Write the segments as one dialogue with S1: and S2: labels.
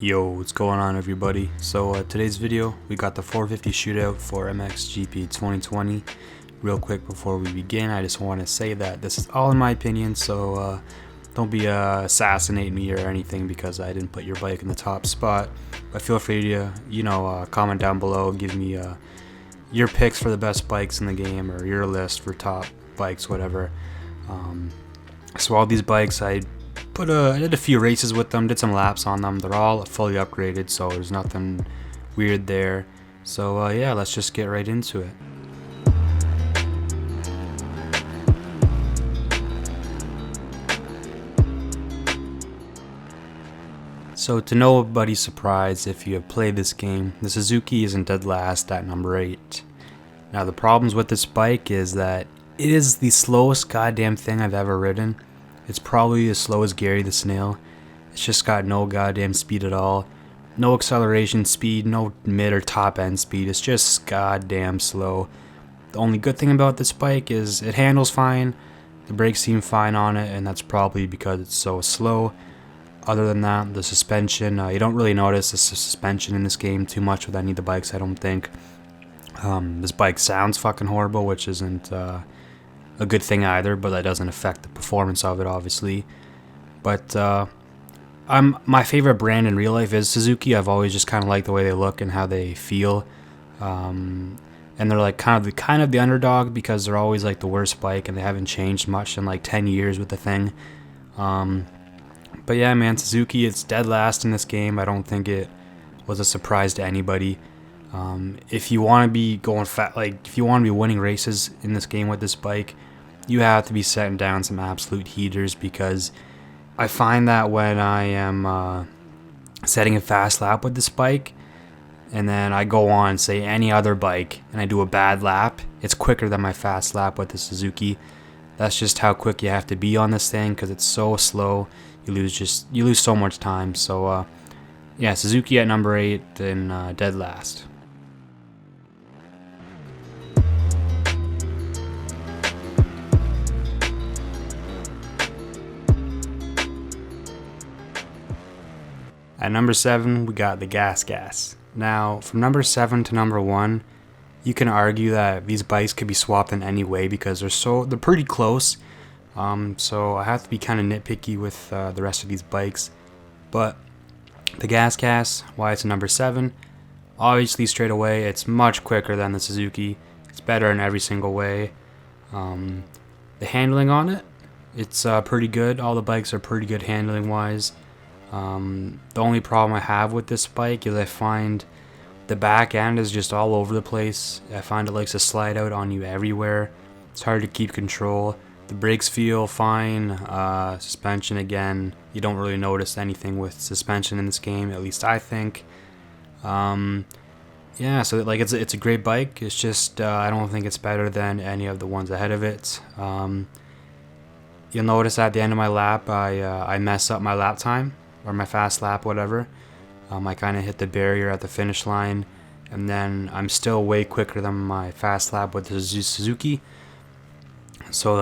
S1: Yo, what's going on everybody? So today's video, we got the 450 shootout for MXGP 2020. Real quick before we begin, I just want to say that this is all in my opinion, so don't be assassinating me or anything because I didn't put your bike in the top spot. But feel free to, comment down below, give me your picks for the best bikes in the game or your list for top bikes, whatever. So all these bikes, I did a few races with them, did some laps on them. They're all fully upgraded, so there's nothing weird there. So yeah, let's just get right into it. So to nobody's surprise, if you have played this game, the Suzuki isn't dead last at number 8. Now the problems with this bike is that it is the slowest goddamn thing I've ever ridden. It's probably as slow as Gary the Snail. It's just got no goddamn speed at all. No acceleration speed, no mid or top end speed. It's just goddamn slow. The only good thing about this bike is it handles fine. The brakes seem fine on it, and that's probably because it's so slow. Other than that, the suspension, you don't really notice the suspension in this game too much with any of the bikes, I don't think. This bike sounds fucking horrible, which isn't a good thing either, but that doesn't affect the performance of it, obviously. But my favorite brand in real life is Suzuki. I've always just kind of liked the way they look and how they feel, and they're like kind of the underdog because they're always like the worst bike and they haven't changed much in like 10 years with the thing. But yeah, man, Suzuki, it's dead last in this game. I don't think it was a surprise to anybody. If you want to be going fat, like if you want to be winning races in this game with this bike, you have to be setting down some absolute heaters, because I find that when I am setting a fast lap with this bike and then I go on, say, any other bike and I do a bad lap, it's quicker than my fast lap with the Suzuki. That's just how quick you have to be on this thing because it's so slow. You lose so much time. So yeah, Suzuki at number 8 and dead last. At number 7, we got the GasGas. Now, from number 7 to number 1, you can argue that these bikes could be swapped in any way because they're pretty close. So I have to be kind of nitpicky with the rest of these bikes. But the GasGas, why it's number 7, obviously straight away, it's much quicker than the Suzuki. It's better in every single way. The handling on it, it's pretty good. All the bikes are pretty good handling wise. The only problem I have with this bike is I find the back end is just all over the place. I find it likes to slide out on you everywhere. It's hard to keep control. The brakes feel fine. Suspension, again, you don't really notice anything with suspension in this game, at least I think. Yeah, so like it's a great bike. It's just I don't think it's better than any of the ones ahead of it. You'll notice at the end of my lap, I mess up my lap time, or my fast lap, whatever. I kind of hit the barrier at the finish line, and then I'm still way quicker than my fast lap with the Suzuki. So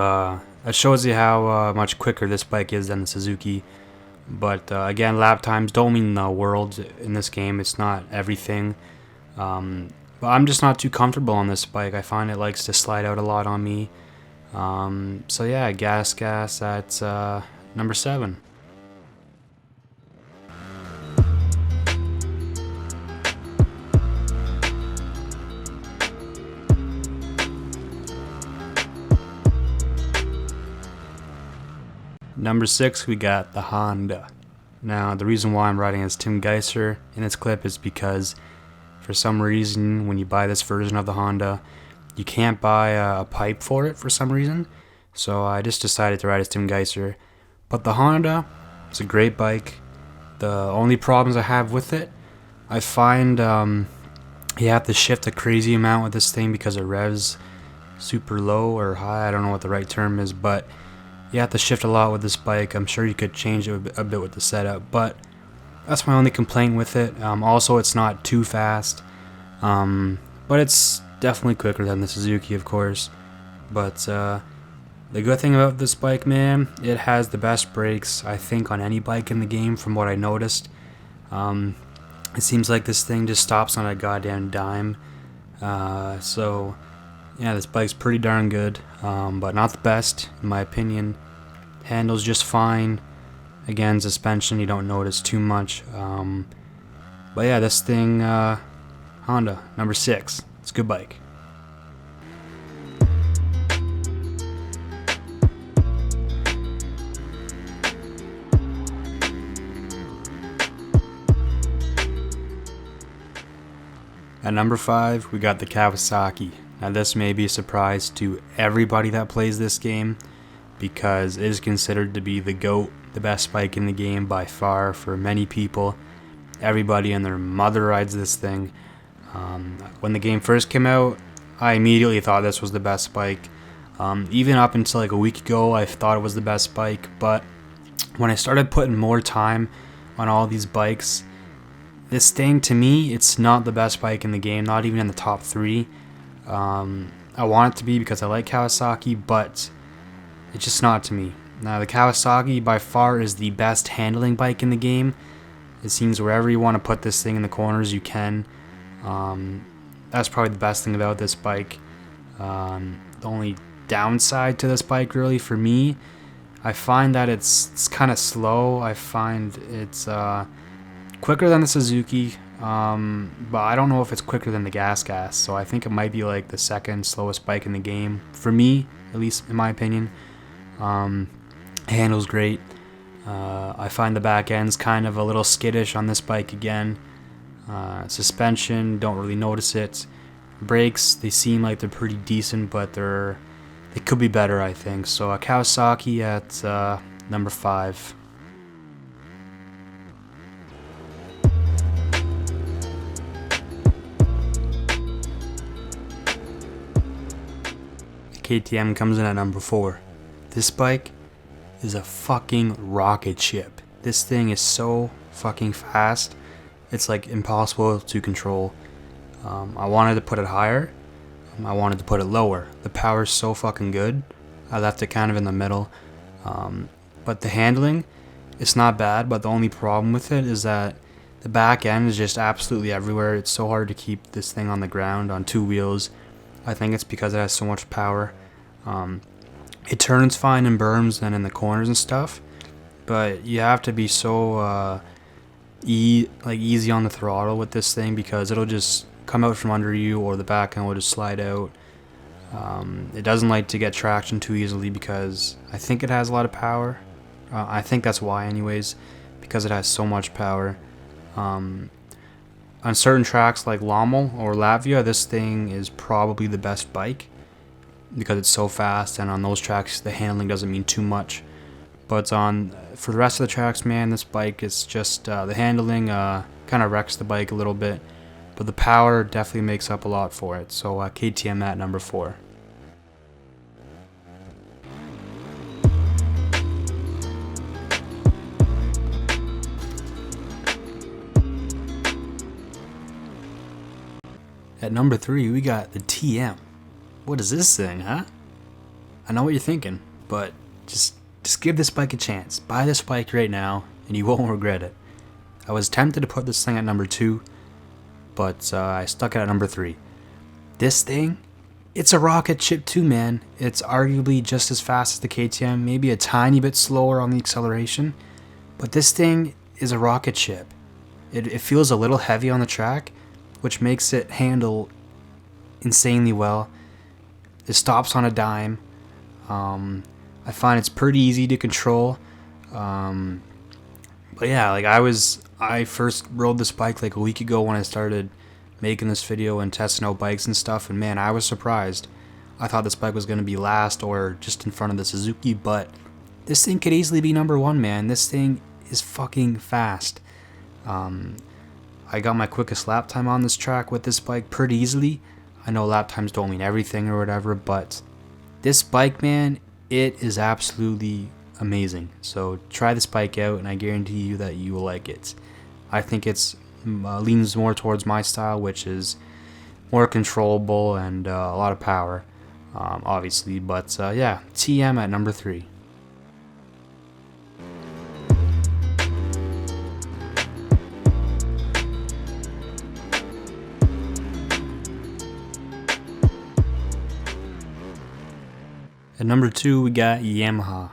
S1: that shows you how much quicker this bike is than the Suzuki. But again, lap times don't mean the world in this game. It's not everything. But I'm just not too comfortable on this bike. I find it likes to slide out a lot on me. So yeah, GasGas at number 7. Number 6, we got the Honda. Now, the reason why I'm writing as Tim Geiser in this clip is because for some reason, when you buy this version of the Honda, you can't buy a pipe for it for some reason. So I just decided to write as Tim Geiser. But the Honda, it's a great bike. The only problems I have with it, I find you have to shift a crazy amount with this thing because it revs super low or high. I don't know what the right term is, but you have to shift a lot with this bike. I'm sure you could change it a bit with the setup, but that's my only complaint with it. Also, it's not too fast, but it's definitely quicker than the Suzuki, of course. But the good thing about this bike, man, it has the best brakes, I think, on any bike in the game from what I noticed. It seems like this thing just stops on a goddamn dime. So yeah, this bike's pretty darn good, but not the best in my opinion. Handles just fine. Again, suspension you don't notice too much. But yeah, this thing, Honda, number 6. It's a good bike. At number 5, we got the Kawasaki. Now this may be a surprise to everybody that plays this game, because it is considered to be the GOAT, the best bike in the game by far for many people. Everybody and their mother rides this thing. When the game first came out, I immediately thought this was the best bike. Even up until like a week ago, I thought it was the best bike, but when I started putting more time on all these bikes, this thing, to me, it's not the best bike in the game, not even in the top 3. I want it to be because I like Kawasaki, but it's just not to me. Now, the Kawasaki by far is the best handling bike in the game. It seems wherever you want to put this thing in the corners, you can. That's probably the best thing about this bike. The only downside to this bike, really, for me, I find that it's kind of slow. I find it's quicker than the Suzuki, but I don't know if it's quicker than the GasGas, so I think it might be like the second slowest bike in the game, for me, at least in my opinion. Handles great. I find the back end's kind of a little skittish on this bike again. Suspension, don't really notice it. Brakes, they seem like they're pretty decent, but they could be better, I think. So a Kawasaki at number 5. KTM comes in at number 4. This bike is a fucking rocket ship. This thing is so fucking fast. It's like impossible to control. I wanted to put it higher. I wanted to put it lower. The power is so fucking good. I left it kind of in the middle. But the handling, it's not bad, but the only problem with it is that the back end is just absolutely everywhere. It's so hard to keep this thing on the ground on 2 wheels. I think it's because it has so much power. It turns fine in berms and in the corners and stuff, but you have to be so easy on the throttle with this thing, because it'll just come out from under you, or the back end will just slide out. It doesn't like to get traction too easily because I think it has a lot of power. I think that's why anyways, because it has so much power. On certain tracks like Lommel or Latvia, this thing is probably the best bike because it's so fast, and on those tracks the handling doesn't mean too much. But for the rest of the tracks, man, this bike is just the handling kind of wrecks the bike a little bit, but the power definitely makes up a lot for it. So KTM at number 4. At number 3, we got the TM. What is this thing, huh? I know what you're thinking, but just give this bike a chance. Buy this bike right now, and you won't regret it. I was tempted to put this thing at number 2, but I stuck it at number 3. This thing, it's a rocket ship too, man. It's arguably just as fast as the KTM, maybe a tiny bit slower on the acceleration, but this thing is a rocket ship. It feels a little heavy on the track, which makes it handle insanely well. It stops on a dime. I find it's pretty easy to control. But yeah, like I first rode this bike like a week ago when I started making this video and testing out bikes and stuff, and man, I was surprised. I thought this bike was going to be last or just in front of the Suzuki, but this thing could easily be number 1, man. This thing is fucking fast. I got my quickest lap time on this track with this bike pretty easily. I know lap times don't mean everything or whatever, but this bike, man, it is absolutely amazing. So try this bike out, and I guarantee you that you will like it. I think it's leans more towards my style, which is more controllable and a lot of power, obviously. But yeah, TM at number 3. At number 2, we got Yamaha.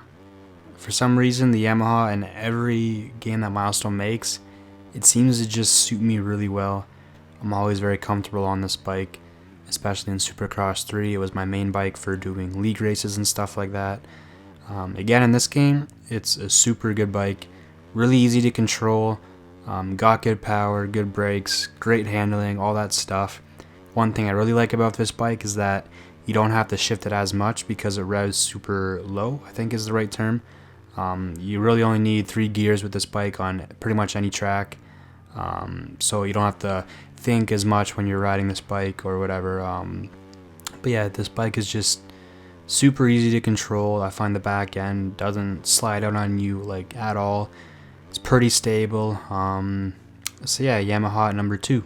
S1: For some reason, the Yamaha in every game that Milestone makes, it seems to just suit me really well. I'm always very comfortable on this bike, especially in Supercross 3. It was my main bike for doing league races and stuff like that. Again, in this game, it's a super good bike, really easy to control, got good power, good brakes, great handling, all that stuff. One thing I really like about this bike is that you don't have to shift it as much because it revs super low, I think is the right term. You really only need 3 gears with this bike on pretty much any track, so you don't have to think as much when you're riding this bike or whatever. But yeah, this bike is just super easy to control. I find the back end doesn't slide out on you like at all. It's pretty stable. So yeah, Yamaha at number 2.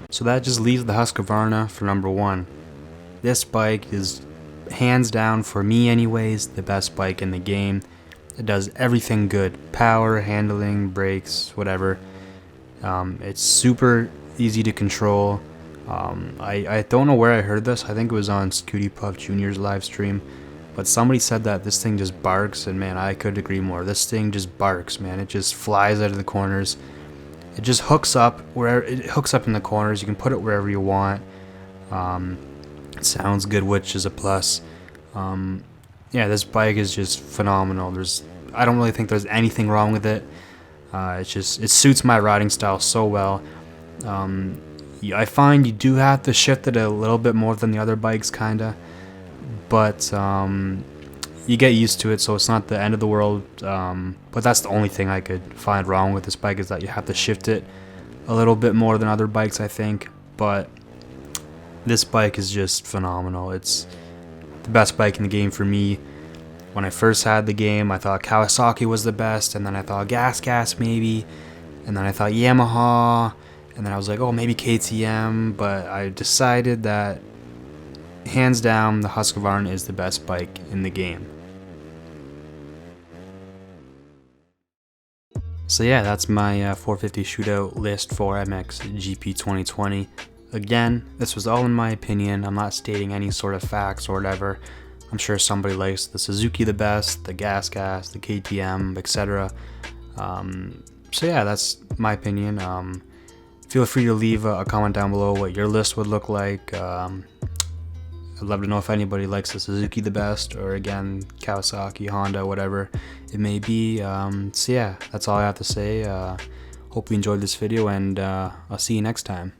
S1: So that just leaves the Husqvarna for number 1. This bike is hands down, for me anyways, the best bike in the game. It does everything good. Power, handling, brakes, whatever. It's super easy to control. I don't know where I heard this. I think it was on Scooty Puff Jr.'s live stream. But somebody said that this thing just barks, and man, I could agree more. This thing just barks, man. It just flies out of the corners. It just hooks up where it hooks up in the corners. You can put it wherever you want. It sounds good, which is a plus. Yeah, this bike is just phenomenal. I don't really think there's anything wrong with it. It suits my riding style so well. I find you do have to shift it a little bit more than the other bikes, kinda, but you get used to it, so it's not the end of the world. But that's the only thing I could find wrong with this bike, is that you have to shift it a little bit more than other bikes, I think. But this bike is just phenomenal. It's the best bike in the game for me. When I first had the game, I thought Kawasaki was the best, and then I thought GasGas maybe, and then I thought Yamaha, and then I was like, oh, maybe KTM, but I decided that hands down the Husqvarna is the best bike in the game. So yeah, that's my 450 shootout list for MXGP 2020. Again, this was all in my opinion. I'm not stating any sort of facts or whatever. I'm sure somebody likes the Suzuki the best, the GasGas, the KTM, etc. So yeah, that's my opinion. Feel free to leave a comment down below what your list would look like. I'd love to know if anybody likes the Suzuki the best, or again, Kawasaki, Honda, whatever it may be. So yeah, that's all I have to say. Hope you enjoyed this video, and I'll see you next time.